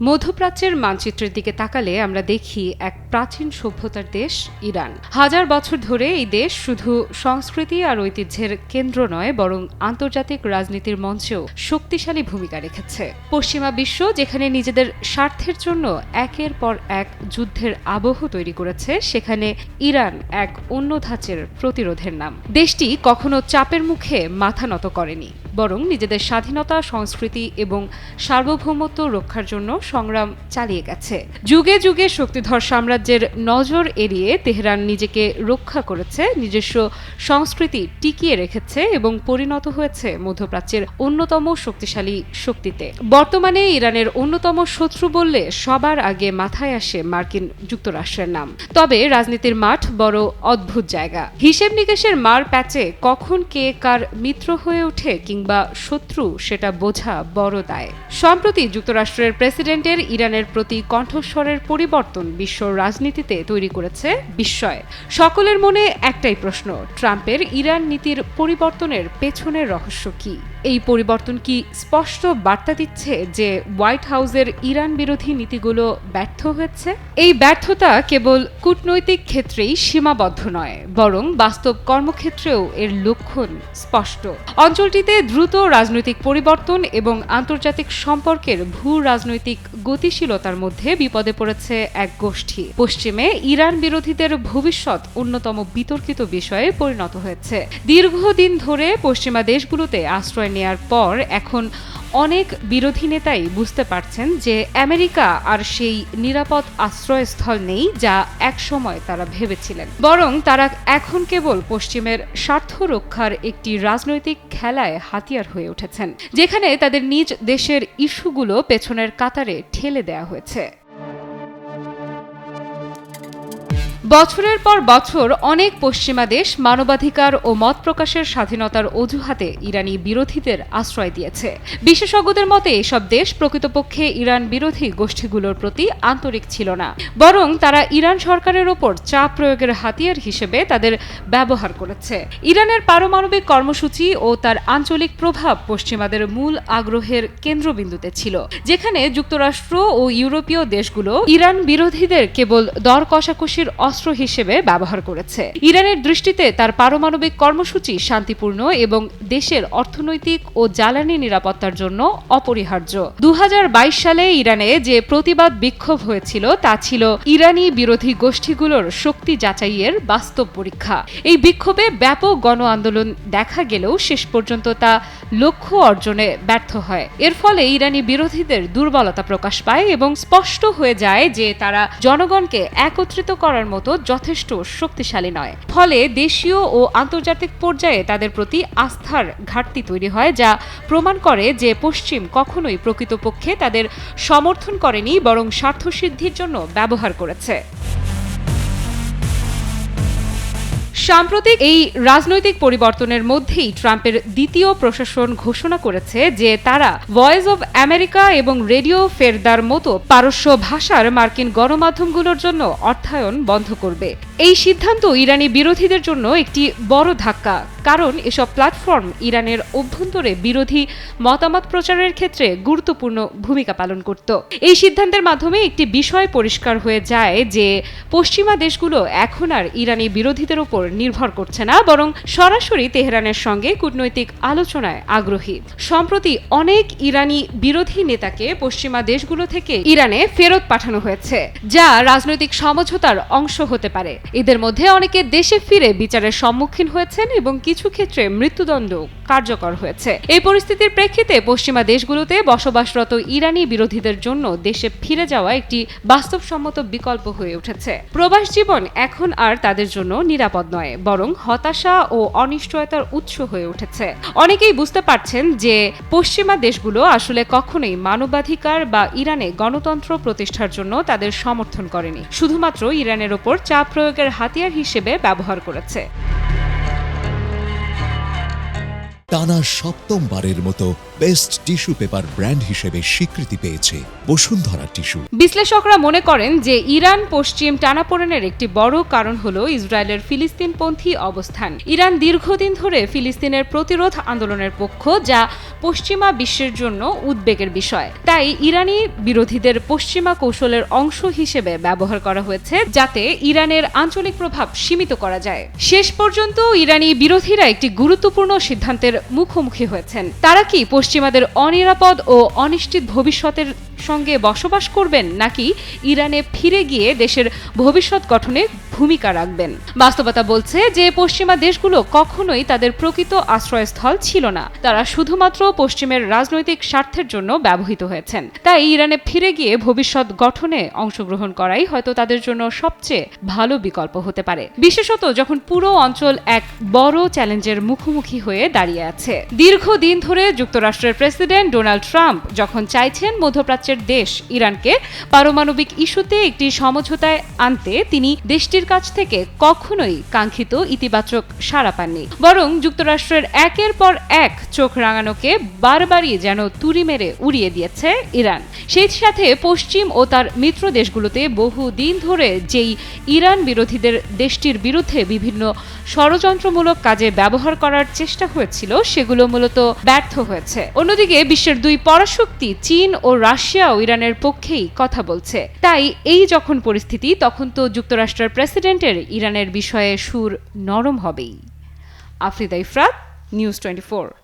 মধ্যপ্রাচ্যের মানচিত্রের দিকে তাকালে আমরা দেখি এক প্রাচীন সভ্যতার দেশ ইরান। হাজার বছর ধরে এই দেশ শুধু সংস্কৃতি আর ঐতিহ্যের কেন্দ্র নয়, বরং আন্তর্জাতিক রাজনীতির মঞ্চেও শক্তিশালী ভূমিকা রেখেছে। পশ্চিমা বিশ্ব যেখানে নিজেদের স্বার্থের জন্য একের পর এক যুদ্ধের আবহ তৈরি করেছে, সেখানে ইরান এক অন্য ধাঁচের প্রতিরোধের নাম। দেশটি কখনো চাপের মুখে মাথা নত করেনি, বরং নিজেদের স্বাধীনতা, সংস্কৃতি এবং সার্বভৌমত্ব রক্ষার জন্য সংগ্রাম চালিয়ে গেছে। যুগে যুগে শক্তিধর সাম্রাজ্যের নজর এড়িয়ে তেহরান নিজেকে রক্ষা করেছে, নিজস্ব সংস্কৃতি টিকিয়ে রেখেছে এবং পরিণত হয়েছে মধ্যপ্রাচ্যের অন্যতম শক্তিশালী শক্তিতে। বর্তমানে ইরানের অন্যতম শত্রু বললে সবার আগে মাথায় আসে মার্কিন যুক্তরাষ্ট্রের নাম। তবে রাজনীতির মাঠ বড় অদ্ভুত জায়গা। হিসেব নিকেশের মার প্যাচে কখন কে কার মিত্র হয়ে ওঠে কিংবা শত্রু, সেটা বোঝা বড় দায়। সম্প্রতি যুক্তরাষ্ট্রের প্রেসিডেন্টের ইরানের প্রতি কণ্ঠস্বরের পরিবর্তন বিশ্ব রাজনীতিতে তৈরি করেছে বিস্ময়। সকলের মনে একটাই প্রশ্ন, ট্রাম্পের ইরান নীতির পরিবর্তনের পেছনের রহস্য কি? এই পরিবর্তন কি স্পষ্ট বার্তা দিচ্ছে যে হোয়াইট হাউসের ইরান বিরোধী নীতিগুলো ব্যর্থ হয়েছে? এই ব্যর্থতা কেবল কূটনৈতিক ক্ষেত্রেই সীমাবদ্ধ নয়, বরং বাস্তব কর্মক্ষেত্রেও এর লক্ষণ স্পষ্ট। অঞ্চলটিতে দ্রুত রাজনৈতিক পরিবর্তন এবং আন্তর্জাতিক সম্পর্কের ভূ রাজনৈতিক গতিশীলতার মধ্যে বিপদে পড়েছে এক গোষ্ঠী। পশ্চিমে ইরান বিরোধীদের ভবিষ্যৎ অন্যতম বিতর্কিত বিষয়ে পরিণত হয়েছে। দীর্ঘদিন ধরে পশ্চিমা দেশগুলোতে আশ্রয় নেয়ার পর এখন অনেক বিরোধী নেতাই বুঝতে পারছেন যে আমেরিকা আর সেই নিরাপদ আশ্রয়স্থল নেই যা একসময় তারা ভেবেছিলেন, বরং তারা এখন কেবল পশ্চিমের স্বার্থ রক্ষার একটি রাজনৈতিক খেলায় হাতিয়ার হয়ে উঠেছেন, যেখানে তাদের নিজ দেশের ইস্যুগুলো পেছনের কাতারে ঠেলে দেয়া হয়েছে। বছরের পর বছর অনেক পশ্চিমা দেশ মানবাধিকার ও মত প্রকাশের স্বাধীনতার অজুহাতে ইরানি বিরোধীদের আশ্রয় দিয়েছে। বিশেষজ্ঞদের মতে এসব দেশ প্রকৃতপক্ষে ইরান বিরোধী গোষ্ঠীগুলোর প্রতি আন্তরিক ছিল না, বরং তারা ইরান সরকারের ওপর চাপ প্রয়োগের হাতিয়ার হিসেবে তাদের ব্যবহার করেছে। ইরানের পারমাণবিক কর্মসূচি ও তার আঞ্চলিক প্রভাব পশ্চিমাদের মূল আগ্রহের কেন্দ্রবিন্দুতে ছিল, যেখানে যুক্তরাষ্ট্র ও ইউরোপীয় দেশগুলো ইরান বিরোধীদের কেবল দর কষাকষির অস্ত্র হিসেবে ব্যবহার করেছে। ইরানের দৃষ্টিতে তার পারমাণবিক কর্মসূচি শান্তিপূর্ণ এবং দেশের অর্থনৈতিক ও জ্বালানি নিরাপত্তার জন্য অপরিহার্য। 2022 সালে ইরানে যে প্রতিবাদ বিক্ষোভ হয়েছিল তা ছিল ইরানি বিরোধী গোষ্ঠীগুলোর শক্তি যাচাইয়ের বাস্তব পরীক্ষা। এই বিক্ষোভে ব্যাপক গণ আন্দোলন দেখা গেলেও শেষ পর্যন্ত তা লক্ষ্য অর্জনে ব্যর্থ হয়। এর ফলে ইরানি বিরোধীদের দুর্বলতা প্রকাশ পায় এবং স্পষ্ট হয়ে যায় যে তারা জনগণকে একত্রিত করার মতো যথেষ্ট শক্তিশালী নয়। ফলে দেশীয় ও আন্তর্জাতিক পর্যায়ে তাদের প্রতি আস্থার ঘাটতি তৈরি হয়, যা প্রমাণ করে যে পশ্চিম কখনোই প্রকৃতপক্ষে তাদের সমর্থন করেনি, বরং স্বার্থসিদ্ধির জন্য ব্যবহার করেছে। সাম্প্রতিক এই রাজনৈতিক পরিবর্তনের মধ্যেই ট্রাম্পের দ্বিতীয় প্রশাসন ঘোষণা করেছে যে তারা ভয়েস অব আমেরিকা এবং রেডিও ফেরদার মতো পারস্য ভাষার মার্কিন গণমাধ্যমগুলোর জন্য অর্থায়ন বন্ধ করবে। এই সিদ্ধান্ত ইরানি বিরোধীদের জন্য একটি বড় ধাক্কা, কারণ এসব প্ল্যাটফর্ম ইরানের অভ্যন্তরে বিরোধী মতামত প্রচারের ক্ষেত্রে গুরুত্বপূর্ণ ভূমিকা পালন করত। এই সিদ্ধান্তের মাধ্যমে একটি বিষয় পরিষ্কার হয়ে যায় যে পশ্চিমা দেশগুলো এখন আর ইরানি বিরোধীদের উপর নির্ভর করছে না, বরং সরাসরি তেহরানের সঙ্গে কূটনৈতিক আলোচনায় আগ্রহী। সম্প্রতি অনেক ইরানি বিরোধী নেতাকে পশ্চিমা দেশগুলো থেকে ইরানে ফেরত পাঠানো হয়েছে, যা রাজনৈতিক সমঝোতার অংশ হতে পারে। এদের মধ্যে অনেকে দেশে ফিরে বিচারের সম্মুখীন হয়েছেন এবং কিছু ক্ষেত্রে মৃত্যুদণ্ড কার্যকর হয়েছে। এই পরিস্থিতির প্রেক্ষিতে পশ্চিমা দেশগুলোতে বসবাসরত ইরানি বিরোধীদের জন্য দেশে ফিরে যাওয়া একটি বাস্তবসম্মত বিকল্প হয়ে উঠেছে। প্রবাস জীবন এখন আর তাদের জন্য নিরাপদ নয়, বরং হতাশা ও অনিশ্চয়তার উৎস হয়ে উঠেছে। অনেকেই বুঝতে পারছেন যে পশ্চিমা দেশগুলো আসলে কখনোই মানবাধিকার বা ইরানে গণতন্ত্র প্রতিষ্ঠার জন্য তাদের সমর্থন করেনি, শুধুমাত্র ইরানের ওপর চাপ প্রয়োগের হাতিয়ার হিসেবে ব্যবহার করেছে। টানা সপ্তমবারের মতো বেস্ট টিস্যু পেপার ব্র্যান্ড হিসেবে স্বীকৃতি পেয়েছে বসুন্ধরা টিস্যু। বিশ্লেষকরা মনে করেন যে ইরান পশ্চিম টানাপোড়েনের একটি বড় কারণ হল ইসরায়েলের ফিলিস্তিনপন্থী অবস্থান। ইরান দীর্ঘদিন ধরে ফিলিস্তিনের প্রতিরোধ আন্দোলনের পক্ষ, যা পশ্চিমা বিশ্বের জন্য উদ্বেগের বিষয়। তাই ইরানি বিরোধীদের পশ্চিমা কৌশলের অংশ হিসেবে ব্যবহার করা হয়েছে, যাতে ইরানের আঞ্চলিক প্রভাব সীমিত করা যায়। শেষ পর্যন্ত ইরানি বিরোধীরা একটি গুরুত্বপূর্ণ সিদ্ধান্তের মুখোমুখি হয়েছেন। তারা কি পশ্চিমাদের অনিরাপদ ও অনিশ্চিত ভবিষ্যতের সঙ্গে বসবাস করবেন, নাকি ইরানে ফিরে গিয়ে দেশের ভবিষ্যৎ গঠনে ভূমিকা রাখবেন? বাস্তবতা বলছে যে পশ্চিমা দেশগুলো কখনোই তাদের প্রকৃত আশ্রয়স্থল ছিল না। তারা শুধুমাত্র পশ্চিমের রাজনৈতিক স্বার্থের জন্য ব্যবহৃত হয়েছেন। তাই ইরানে ফিরে গিয়ে ভবিষ্যৎ গঠনে অংশগ্রহণ করাই হয়তো তাদের জন্য সবচেয়ে ভালো বিকল্প হতে পারে, বিশেষত যখন পুরো অঞ্চল এক বড় চ্যালেঞ্জের মুখোমুখি হয়ে দাঁড়িয়ে আছে। দীর্ঘদিন ধরে যুক্তরাষ্ট্রের প্রেসিডেন্ট ডোনাল্ড ট্রাম্প যখন চাইছেন মধ্যপ্রাচ্যের দেশ ইরানকে পারমাণবিক ইস্যুতে একটি সমঝোতায় আনতে, তিনি দেশটির কাছ থেকে কখনোই কাঙ্ক্ষিত ইতিবাচক সাড়া পাননি। বরং যুক্তরাষ্ট্রের একের পর এক চোখ রাঙানোকে বারবারই যেন তুড়ি মেরে উড়িয়ে দিয়েছে ইরান। সেই সাথে পশ্চিম ও তার মিত্র দেশগুলোতে বহুদিন ধরে যেই ইরান বিরোধীদের দেশটির বিরুদ্ধে বিভিন্ন ষড়যন্ত্রমূলক কাজে ব্যবহার করার চেষ্টা হয়েছিল, সেগুলো মূলত ব্যর্থ হয়েছে। অন্যদিকে বিশ্বের দুই পরাশক্তি চীন ও রাশিয়াও ইরানের পক্ষেই কথা বলছে। তাই এই যখন পরিস্থিতি, তখন তো যুক্তরাষ্ট্রের প্রেসিডেন্টের ইরানের বিষয়ে সুর নরম হবেই। আফরিদা ইফরাত, নিউজ 24।